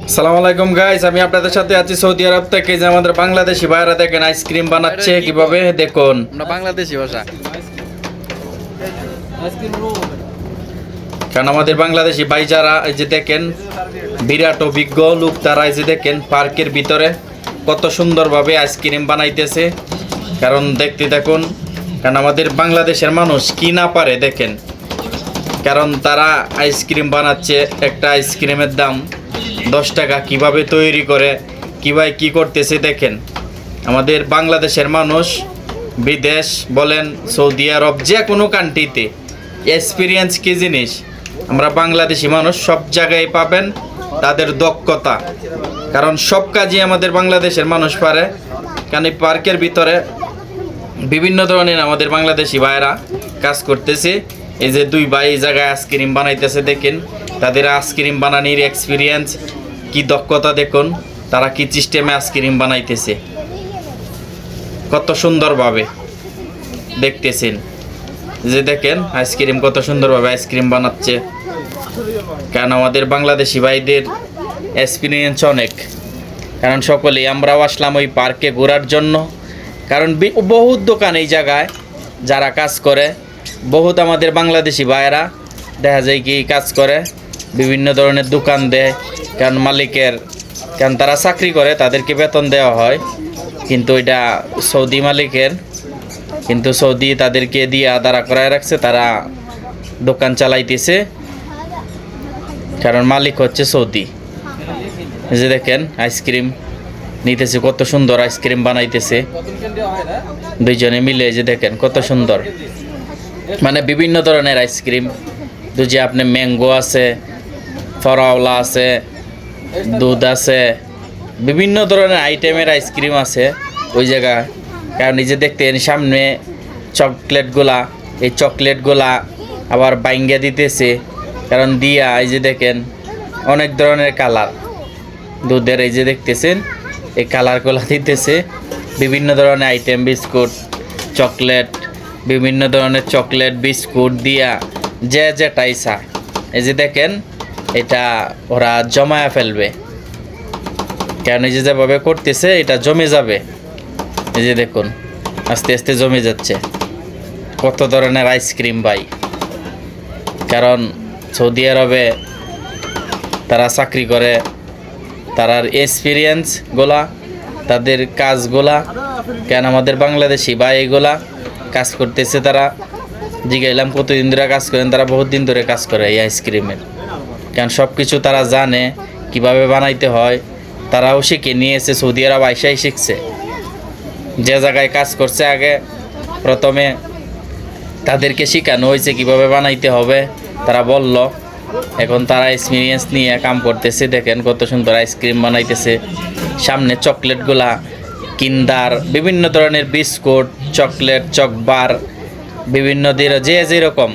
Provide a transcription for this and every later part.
আসসালামু আলাইকুম গাইস, আমি আপনাদের সাথে আছি সৌদি আরব থেকে। যে আমাদের বাংলাদেশি ভাইরা দেখেন আইসক্রিম বানাচ্ছে কিভাবে, দেখুন। আমরা বাংলাদেশি ভাষা কারণ আমাদের বাংলাদেশি ভাই যারা এই যে দেখেন বিরাট অভিজ্ঞ লোক, তারা এই যে দেখেন পার্কের ভিতরে কত সুন্দরভাবে আইসক্রিম বানাইতেছে। কারণ দেখতে দেখুন, কারণ আমাদের বাংলাদেশের মানুষ কি না পারে দেখেন। কারণ তারা আইসক্রিম বানাচ্ছে, একটা আইসক্রিমের দাম 10 টাকা। কিভাবে তৈরি করে, কীভাবে কী করতেছে দেখেন। আমাদের বাংলাদেশের মানুষ বিদেশ বলেন, সৌদি আরব, যে কোনো কান্ট্রিতে এক্সপিরিয়েন্স কী জিনিস আমরা বাংলাদেশি মানুষ সব জায়গায় পাবেন তাদের দক্ষতা। কারণ সব কাজই আমাদের বাংলাদেশের মানুষ পারে। কারণ এই পার্কের ভিতরে বিভিন্ন ধরনের আমাদের বাংলাদেশি ভাইয়েরা কাজ করতেছে। এই যে দুই ভাই এই জায়গায় আইসক্রিম বানাইতেছে দেখেন। তাদের আইসক্রিম বানানোর এক্সপিরিয়েন্স কি দক্ষতা দেখুন, তারা কি সিস্টেমে আইসক্রিম বানাইতেছে, কত সুন্দরভাবে দেখতেছেন। যে দেখেন আইসক্রিম কত সুন্দরভাবে আইসক্রিম বানাচ্ছে। কারণ আমাদের বাংলাদেশি ভাইদের এক্সপিরিয়েন্স অনেক। কারণ সকলেই আমরাও আসলাম ওই পার্কে ঘোরার জন্য। কারণ বহুত দোকান এই জায়গায় যারা কাজ করে, বহুত আমাদের বাংলাদেশি ভাইয়েরা দেখা যায় কি কাজ করে, বিভিন্ন ধরনের দোকান দেয়। কারণ মালিকের, কারণ তারা চাকরি করে, তাদেরকে বেতন দেওয়া হয়, কিন্তু এটা সৌদি মালিকের, কিন্তু সৌদি তাদেরকে দিয়ে দাঁড়া করায় রাখছে, তারা দোকান চালাইতেছে। কারণ মালিক হচ্ছে সৌদি। এই যে দেখেন আইসক্রিম নিতেছে, কত সুন্দর আইসক্রিম বানাইতেছে দুইজনে মিলে। এই যে দেখেন কত সুন্দর, মানে বিভিন্ন ধরনের আইসক্রিম। যে আপনি ম্যাঙ্গো আছে, ফরাওলা আছে, দুধ আছে, বিভিন্ন ধরনের আইটেমের আইসক্রিম আছে ওই জায়গায়। কারণ এই যে দেখতেন সামনে চকলেটগুলা, এই চকলেটগুলা আবার বাইঙ্গা দিতেছে। কারণ দিয়া এই যে দেখেন অনেক ধরনের কালার দুধের, এই যে দেখতেছেন এই কালারগুলা দিতেছে। বিভিন্ন ধরনের আইটেম, বিস্কুট, চকলেট, বিভিন্ন ধরনের চকলেট বিস্কুট দিয়া যে যেটাই চায়। এই যে দেখেন এটা ওরা জমায়া ফেলবে। কেন এই যে যেভাবে করতেছে এটা জমে যাবে। এই যে দেখুন আস্তে আস্তে জমে যাচ্ছে কত ধরনের আইসক্রিম ভাই। কারণ সৌদি আরবে তারা চাকরি করে, তারার এক্সপিরিয়েন্সগুলা, তাদের কাজগুলা। কেন আমাদের বাংলাদেশি ভাই এগুলা কাজ করতেছে, তারা জিগাইলাম কতদিন ধরে কাজ করেন। তারা বহুত দিন ধরে কাজ করে এই আইসক্রিমের। কারণ সব কিছু তারা জানে কিভাবে বানাইতে হয়, তারাও শিখে নিয়েছে। সৌদি আরব আইসাই শিখছে। যে জায়গায় কাজ করছে আগে প্রথমে তাদেরকে শেখানো হয়েছে কিভাবে বানাইতে হবে, তারা বলল। এখন তারা এক্সপিরিয়েন্স নিয়ে কাম করতেছে। দেখেন কত সুন্দর আইসক্রিম বানাইতেছে। সামনে চকলেটগুলা, কিন্ডার, বিভিন্ন ধরনের বিস্কুট, চকলেট, চকবার, বিভিন্ন দিনের যে যেরকম,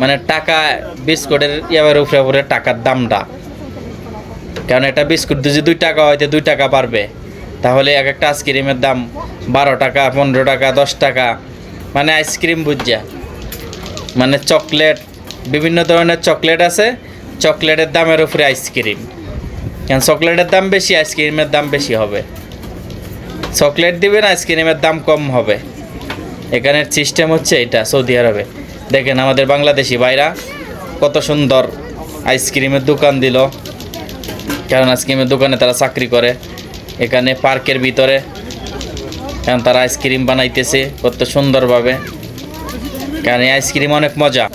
মানে টাকা বিস্কুটের ইয়ার উপরে টাকার দামটা। কারণ একটা বিস্কুট যদি 2 টাকা হয়তো 2 টাকা পারবে, তাহলে এক একটা আইসক্রিমের দাম 12 টাকা, 15 টাকা, 10 টাকা। মানে আইসক্রিম বুঝা, মানে চকলেট, বিভিন্ন ধরনের চকলেট আছে, চকলেটের দামের উপরে আইসক্রিম। কারণ চকলেটের দাম বেশি, আইসক্রিমের দাম বেশি হবে। চকলেট দিবেন, আইসক্রিমের দাম কম হবে। এখানের সিস্টেম হচ্ছে এটা সৌদি আরবে। দেখেন আমাদের বাংলাদেশি ভাইরা কত সুন্দর আইসক্রিমের দোকান দিল। কারণ আইসক্রিমের দোকানে তারা চাকরি করে এখানে পার্কের ভিতরে। কারণ তারা আইসক্রিম বানাইতেছে কত সুন্দরভাবে। কারণ এই আইসক্রিম অনেক মজা।